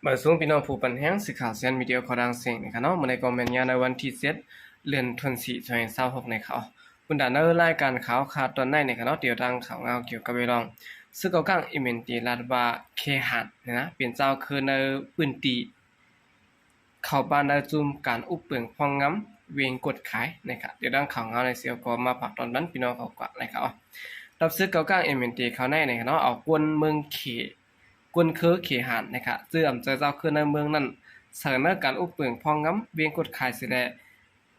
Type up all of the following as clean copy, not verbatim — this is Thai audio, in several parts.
บ่ายสูงพี่น้องผู้ปันแห้งสื่อข่าวเซียนมีเดียขอดังเสียงนะครับเนาะมื้อในคอมเมนต์ยาในวันที่7เดือนธันวาคม2026ในเขาคุณดานรายการข่าวขาดตอนในครับเนาะเดี๋ยวดังข่าวเงาเกี่ยวกับเวลองซึ่งเกากังอิเมนตีรัฐบาเคหัดนะเป็นเจ้าคือในปืนตีเข้าบ้านได้จุ่มการอุบเปิงพองงำเวงกดขายนะครับเดี๋ยวดังข่าวเงาในเสียวก็มาผักตอนนั้นพี่น้องเขากว่านะครับรับซื้อเกากังอิเมนตีเขาในครับเนาะเอากวนเมืองเขกวนคือเขหานนะครับเสื่อมเจ้าคือในเมืองนั้นเสนอการอุปเปิงพองงำเวียงกดขายสิแล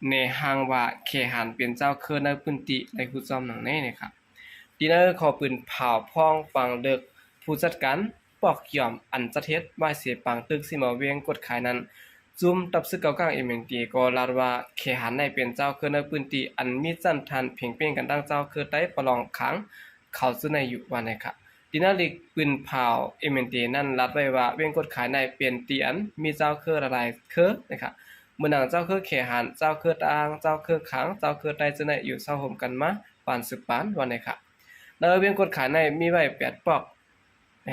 ในห้างว่าเขหานเป็นเจ้าคือในพื้นที่ในผู้จอมหนังในนะครับดีเนอร์ขอปืนเผาพองปังเดึกผู้จัดการปอกยอมอันจะเทศว่าเสียปังตึกสิมาเวียงกดขายนั้นจุ่มตับซึกเกากลางเอเมนตีก็ลาดว่าเขหานในเป็นเจ้าคือในพื้นที่อันมีจันทันเพียงเพียงกันดังเจ้าคือได้ประลองขังเขาซึ่งในอยู่วันนะครับดินาลิกปืนเผาเอเมนตีนั่นรัดไว้ว่าเวียงกดขายในเปลี่ยนตีอันมีเจ้าคืออะไรคือนะครับเมื่อนางเจ้าคือเขหานเจ้าคือตางเจ้าคือขังเจ้าคือได้ซึ่งในอยู่เศร้าห่มกันมาปานสืบปานวันนะครับแล้วเวียงกดขายในมีไว้8ปอก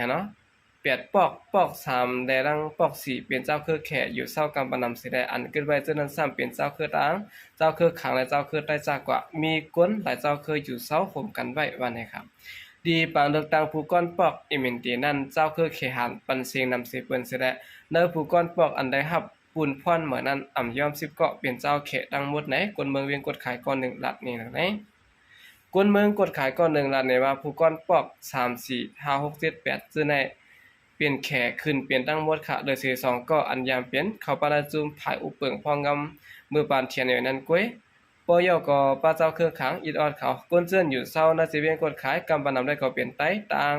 เนาะ8ปอก3ได้รังปอก4เป็นเจ้าคือแขอยู่เศร้ากำปนำสิได้อันเกิดไว้ซึ่งนั้น3เป็นเจ้าคือตางเจ้าคือขังและเจ้าคือได้จากกว่ามีก้นหลายเจ้าคืออยู่เศร้าห่มกันไว้วันนะครับดีปางเลือกตั้งผู้ก้อนปอกเอเมนตีนั่นเจ้าคือเขหันปันเสียงนำเสเปิ้นสิได้เนอผู้ก้อนปอกอันใดฮับปูนพรเหมือนนั้นอ่ำยอม10เกาะเป็นเจ้าเขดังหมดไหนคนเมืองเวียงกดขายก่อน1ลัดนี่ไหนคนเมืองกดขายก่อน1ลัดในว่าผู้ก้อนปอก3 4 5 6 7 8ซื่อในเปลี่ยนแขขึ้นเปลี่ยนตั้งหมดค่ะโดยสิ2ก็อันยามเปลี่ยนเข้าปาราจุมภายอุปเปิงพองงำมือปานเทียนอยู่นั้นก้วยปอยอก็ป้าเจ้าเครือขังอิดออดเขาก้นเจื้อนอยู่เศร้าน่าสิเวียงกดขายกำปานำได้ก็เปลี่ยนไต้ต่าง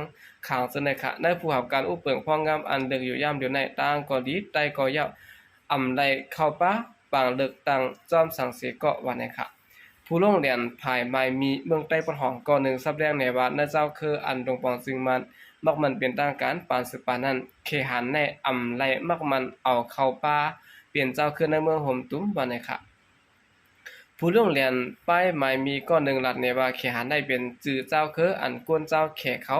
ขังซึ่งในค่ะในผู้หับการอุปเปิงพองงำอันเดึกอยู่ย่ำเดี๋ยวในต่างก็ดีไต้ก็ยาวอำไดเข้าป้าปางเลิกตังจอมสังเสเกาะวันในค่ะผู้ลงเรียนภายไม้มีเมืองใต้ปนห้องก่อนหนึ่งสับแดงในว่าน่าเจ้าคืออันตรงปองซึ่งมันมักมันเป็นต่างการปานสืบปานนั้นเคหันในอำไลมักมันเอาเข้าป้าเปลี่ยนเจ้าคือในเมืองห่มตุ้มวันในค่ะผู้ลงเรียนป้ายไม้มีก้อนหนึ่งหลัดในว่าเขหันได้เป็นจื่อเจ้าคืออันกวนเจ้าแขเขา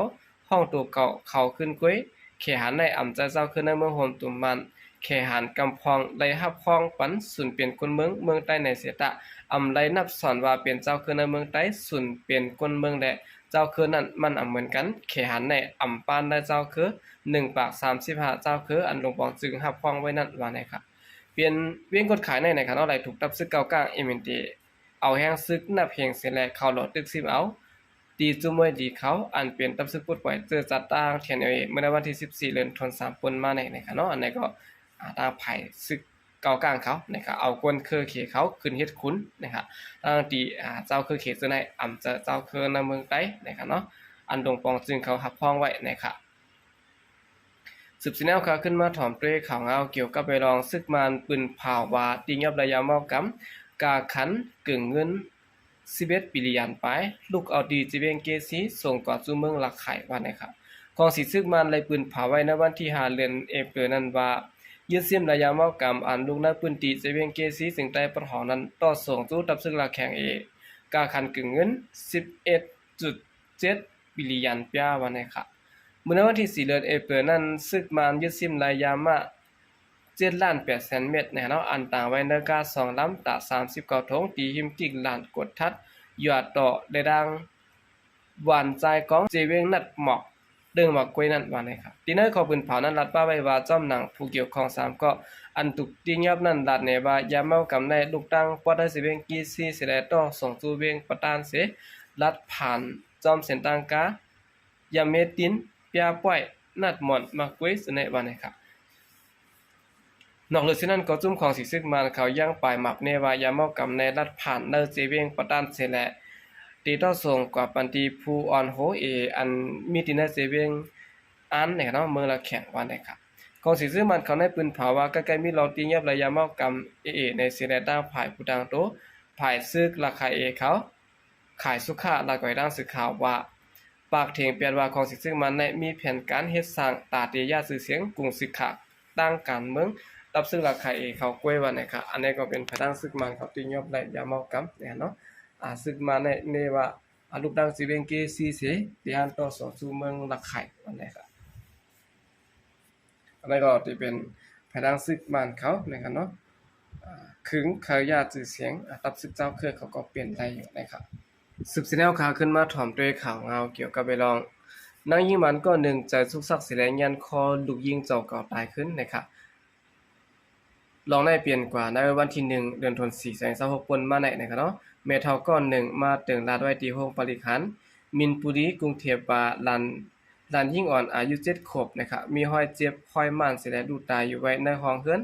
ห้องตัวเก่าเขาขึ้นก้วยเขหันในอำเจ้าคือในเมืองห่มตุ้มมันแขหันกำพองไลฮับพองปันสุนเป็นคนเมืองใต้ในเสตะอำไลนับสอนว่าเป็นเจ้าคือในเมืองใต้สุนเป็นคนเมืองแดเจ้าคือนั้นมันเหมือนกันเขหันในอำปานได้เจ้าคือ1ปาก35เจ้าคืออันหลวงปองจึงฮับพองไว้นั่นว่าไหนครับเปลี่ยนเวียงกดขายในคันอะไรถูกตับซึกเก่ากลางเอเมนตีเอาแห้งซึกนับเพียงเสียแลเข้าหลอดตึก10เอาตีจุมวยดีเขาอันเป็นตับซึกปุดปล่อยเจอจัดตั้งเทียนเอเมื่อวันที่14เดือนธันวาคมปนมาในคันเนาะอันไหนก็ตาไผ่ซึกเก่ากลางเขานะครับเอากวนเคอเขเขาขึ้นเฮ็ดคุ้นนะครับตั้งตีเจ้าคือเขซึ่งในอำเจ้าคือในเมืองใต้นะครับเนาะอันดงปองจึงเขาหับพ้องไว้นะครับสืบสิแนวขาขึ้นมาถ่อมเตรข่าวเงาเกี่ยวกับไปลองซึกมันปืนเผาวาติยับระยะเมากำกาขันกึ่งเงิน11 บิลเลียนไปลูกเอาดีจีเวงเกซีส่งก่อสู่เมืองหลักไข่ว่านะครับของสิซึกมันเลยปืนเผาไว้ในวันที่5เดือนเอพฤลนั้นว่ายืดเสียมระยะเมากำอันลูกนักปืนตีจีเวงเกซีซึ่งใต้ปะหอนั้นต่อส่งสู่ตับซึกหลักแข่งกาขันกึ่งเงิน 11.7 บิลเลียนเปียว่านะครับเมื่อวันที่4เดือนเอพฤลนั้นซึกมันยึดซิมรายยามา7,800,000 เม็ดเนาะอันต่างไว้ในกา2ลำตะ39ถงตีหิมกิกล้านกดทัดยอดต่อได้ดังหวานใจของเจเวงนัดหมอกเรื่องหมอกกวยนั่นว่านะครับตีเนอร์ขอปืนเผานั้นรัดป้าไว้ว่าจ้อมหนังผู้เกี่ยวข้อง3ก็อันตุกตียับนั้นรัดในว่ายาเมากำในลูกตั้งปอได้สิเวงกีซีสิได้ต่อส่งสู่เวงประตานเสรัดผ่านจอมเส้นต่างกายาเมตินเปียป่วยนัดหมอนมากวยสในว่านะครับนอกเหนือจากนั้นก็จุ่มของสีซึกมันเขาย่างปลายหมับเนว่ายาเมากำในรัดผ่านเนอเจเวงประตานเสแลตีต่อส่งกว่าปันตีผู้ออนโฮอันมีตินะเจเวงอันเนี่ยเนาะเมืองละแข่งวันได้ครับของสีซึกมันเขาในปืนเผาว่าใกล้ๆมีลองตีเงียบระยะเมากำในเสแลด้างภายผู้ดังโตภายซึกราคาเขาขายสุขาละก่อยด้านสึกข่าวว่าปากเถียงเปลี่ยนว่าของสิซึ่งมันในมีแผนการเฮ็ดสร้างตาเตียชื่อเสียงกรุงสิกขะตั้งการเมืองรับซึ่งราคาเขากล้วยว่านะครับอันนี้ก็เป็นพระดังซึกมันเขาตียอบได้ยาเมากำเนี่ยเนาะซึกมันในว่าลูกดังสิเวงเกซีเสเตียนต่อสู่เมืองลักไข่ว่านะครับ อันนั้นก็ที่เป็นภายทางศึกบ้านเขานะครับเนาะขึงขายาจื่อเสียงตับศึกเจ้าเครือเขาก็เปลี่ยนได้อยู่นะครับสืบสิแนวข่าวขึ้นมาถ่อมด้วยข่าวเงาเกี่ยวกับไปลองนางยิงมันก็หนึ่งใจสุกซักสิแลยันคอลูกยิงเจ้าเก่าตายขึ้นนะครับลองได้เปลี่ยนกว่าในวันที่1เดือนธันวาคม2026ปนมาไหนนะครับเนาะเมทัลก้อนหนึ่งมาตึงลาดไว้ที่ห้องปริคันมินปุรีกรุงเทพว่าลันยิ่งอ่อนอายุ7ขวบนะครับมีห้อยเจ็บห้อยม่านสิแลดูตายอยู่ไว้ในห้องเฮือน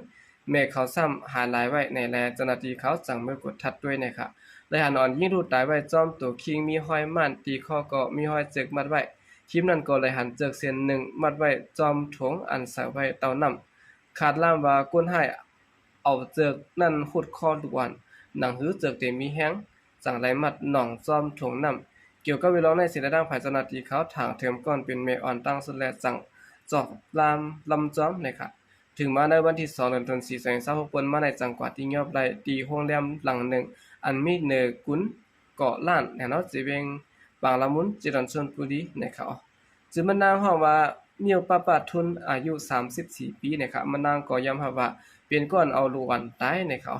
แม่เขาซ้ำหาหลายไว้ในแลเจ้าหน้าที่เขาจังมือกดทัดด้วยนะครับและหันอ่อนยิ่งดูตายไว้จอมตัวคิงมีห้อยม่านตีข้อก็มีห้อยเจ็กมัดไว้คลิปนั้นก็เลยหันเจิกเส้นหนึ่งมัดไว้จอมถงอันใส่ไว้เตาน้ำขาดล่ามว่าก้นให้เอาเจิกนั่นขุดคอทุกวันหนังหือเจิกเต็มมีแห้งจังไรมัดหน่องจอมถงน้ำเกี่ยวกับเวลาในสิระดังภายเจ้าหน้าที่เขาถางเทอมก่อนเป็นเมอ่อนตั้งสุดแลจังจอกลำจอมนะครับถึงมาในวันที่2เดือนธันวาคม2026ปนมาในจังหวัดที่ยอบได้ตีโรงแรมหลังหนึ่งอันมีเนกุนเกาะล้านแนวจิเวงบางละมุนจิรันชลบุรีนะครับจึงมันนางฮ้องว่าเมียวปะปะทุนอายุ34ปีนะครับมันนางก็ย้ำว่าเป็นก้อนเอาลูกวันตายนะครับ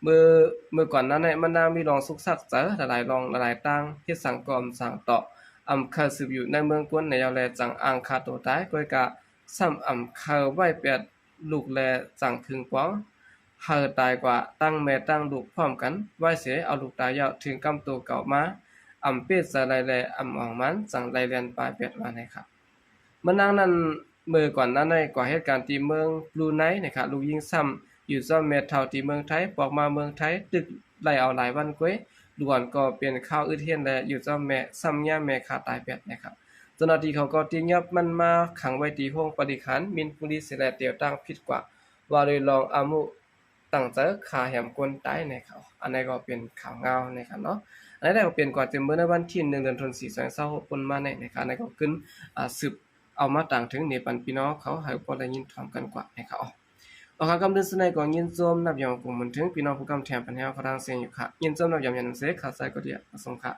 เมื่อก่อนนั้นเนี่ยมันนางมีรองสุกซักเจอหลายรองหลายตั้งเฮ็ดสังกอมสังต่ออำคาสืบอยู่ในเมืองกวนในยาวแลจังอ่างคาโตตายก้อยกะซ้ำอำคาไว้8ลูกแลจังถึงป้องเฮาตายกว่าตั้งแม่ตั้งลูกพร้อมกันไว้เสียเอาลูกตายยาวถึงกำตัวเก่ามาอำเป็ดสะไลแลอำอองมันจังไลเรียนปลายเป็ดว่านะครับมันนางนั้นเมื่อก่อนนั้นได้ก่อเหตุการณ์ที่เมืองบรูไนนะครับลูกยิงซ้ำอยู่ซ่อมเม็ดเท่าที่เมืองไทยปอกมาเมืองไทยตึกไล่เอาหลายวันกวยด่วนก็เป็นข่าวอึดเฮียนและอยู่ซ่อมแม่ซ้ำย่าแม่ขาตายเป็ดนะครับเจ้าหน้าที่เขาก็ตียับมันมาขังไว้ที่ห้องปฏิคันมินปุริสิแลเตียวตั้งผิดกว่าว่าโดยลองอามุตั้งเจอขาแหมกลตายในเขาอันนี้ก็เป็นข่าวเงานะครับเนาะอันนี้ก็เป็นกว่าจะเมื่อในวันที่1เดือนธันวาคม2026ปนมาในนะครับอันนี้ก็ขึ้นสืบเอามาต่างถึงในปันพี่น้องเขาให้พอได้ยินพร้อมกันกว่าให้เขาเอาคำเดินสนายก่อนยินโจมนับยามกลุ่มมันถึงพี่น้องผู้กำแถมปัญหาเขาทางเสียงอยู่ค่ะยินโจมนับยามยันเสกขาดใส่ก็เดียวสงค่ะ